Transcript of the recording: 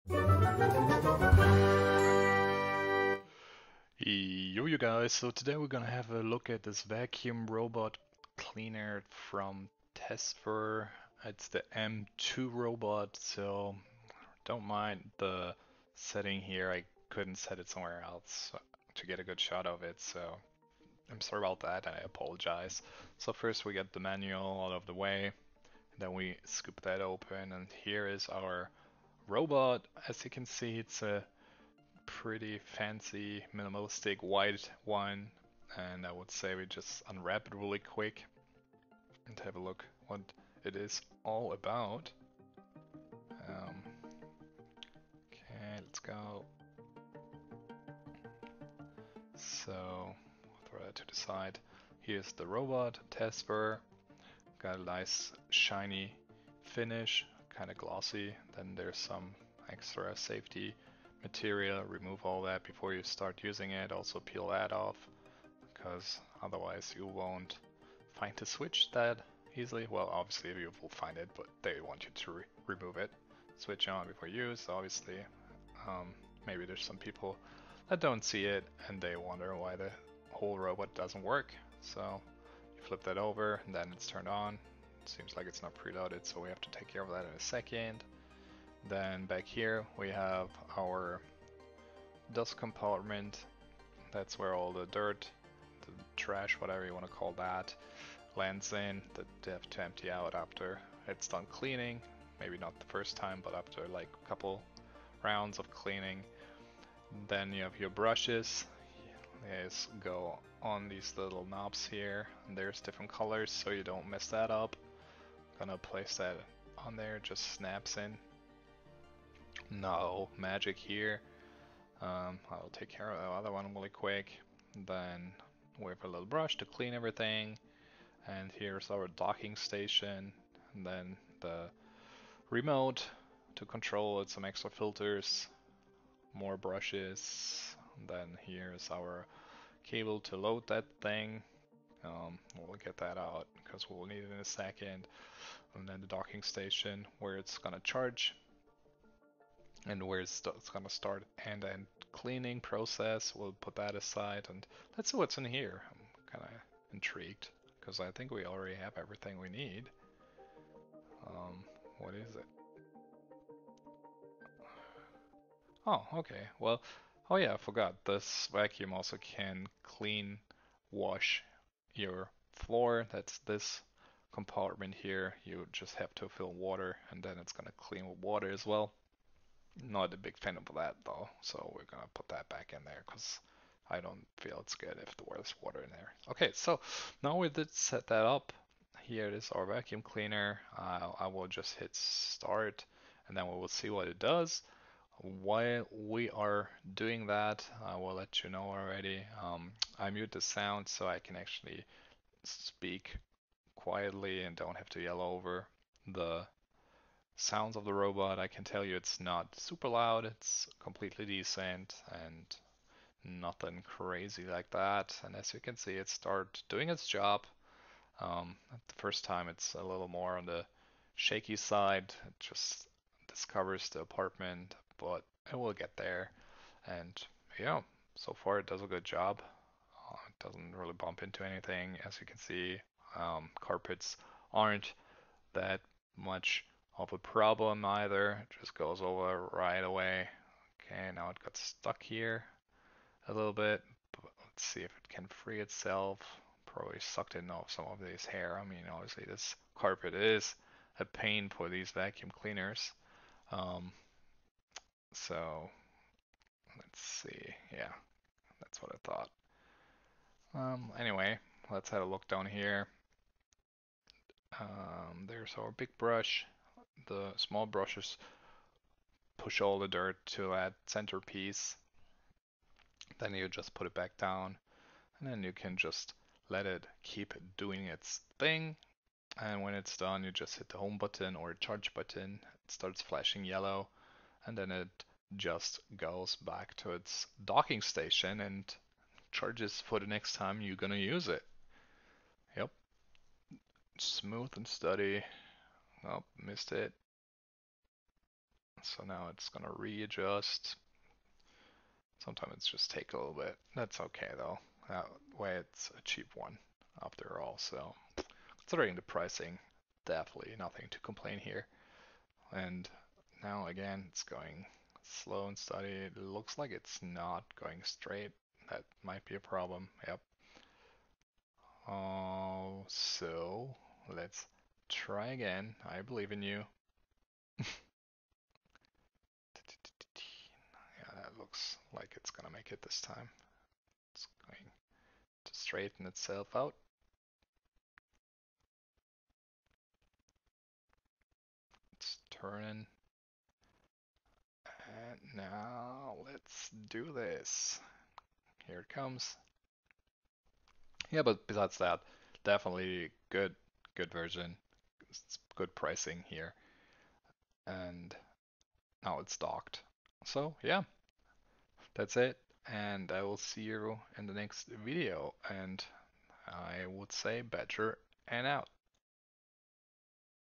Yo, you guys, so today we're gonna have a look at this vacuum robot cleaner from Tesvor. It's the M2 robot, so don't mind the setting here. I couldn't set it somewhere else to get a good shot of it, so I'm sorry about that and I apologize. So first we get the manual out of the way, then we scoop that open, and here is our robot. As you can see, it's a pretty fancy minimalistic white one, and I would say we just unwrap it really quick and have a look what it is all about. Okay, let's go. So I'll throw that to the side. Here's the robot Tesvor. Got a nice shiny finish, kind of glossy. Then there's some extra safety material. Remove all that before you start using it. Also peel that off, because otherwise you won't find the switch that easily. Well, obviously you will find it, but they want you to remove it. Switch on before use, obviously. Um, Maybe there's some people that don't see it and they wonder why the whole robot doesn't work. So you flip that over and then it's turned on. Seems like it's not preloaded, so we have to take care of that in a second. Then back here we have our dust compartment. That's where all the dirt, the trash, whatever you want to call that, lands in, that they have to empty out after it's done cleaning. Maybe not the first time, but after like a couple rounds of cleaning. Then you have your brushes. These go on these little knobs here, and there's different colors so you don't mess that up. Gonna place that on there, just snaps in. No magic here. I'll take care of the other one really quick. Then we have a little brush to clean everything. And here's our docking station. And then the remote to control it, some extra filters, more brushes. And then here's our cable to load that thing. We'll get that out because we'll need it in a second. And then the docking station where it's gonna charge and where it's gonna start end-to-end cleaning process. We'll put that aside and let's see what's in here. I'm kind of intrigued because I think we already have everything we need. What is it? Oh, okay. Well, oh yeah, I forgot. This vacuum also can clean, wash your floor. That's this compartment here. You just have to fill water and then it's gonna clean with water as well. Not a big fan of that though, so we're gonna put that back in there because I don't feel it's good if there's water in there. Okay, so now we did set that up. Here is our vacuum cleaner. I will just hit start and then we will see what it does. While we are doing that, I will let you know already. I mute the sound so I can actually speak quietly and don't have to yell over the sounds of the robot. I can tell you it's not super loud, it's completely decent and nothing crazy like that. And as you can see, it started doing its job. At the first time, it's a little more on the shaky side. It just discovers the apartment, but it will get there. And yeah, so far it does a good job. It doesn't really bump into anything. As you can see, carpets aren't that much of a problem either. It just goes over right away. Okay, now it got stuck here a little bit. But let's see if it can free itself. Probably sucked in off some of this hair. I mean, obviously this carpet is a pain for these vacuum cleaners. Um, so let's see. Yeah, that's what I thought. Anyway, let's have a look down here. There's our big brush. The small brushes push all the dirt to that centerpiece. Then you just put it back down, and then you can just let it keep doing its thing. And when it's done, you just hit the home button or charge button. It starts flashing yellow, and then it just goes back to its docking station and charges for the next time you're gonna use it. Yep, smooth and steady. Oh, missed it. so now it's gonna readjust. Sometimes it's just take a little bit. That's okay though. That way it's a cheap one after all. So considering the pricing, definitely nothing to complain here. And now again, it's going slow and steady. It looks like it's not going straight. That might be a problem. Yep. Oh, so let's try again. I believe in you. Yeah, that looks like it's gonna make it this time. It's going to straighten itself out. It's turning. And now let's do this. Here it comes. Yeah, but besides that, definitely good version. It's good pricing here. And now it's docked. So yeah, that's it. And I will see you in the next video. And I would say better and out.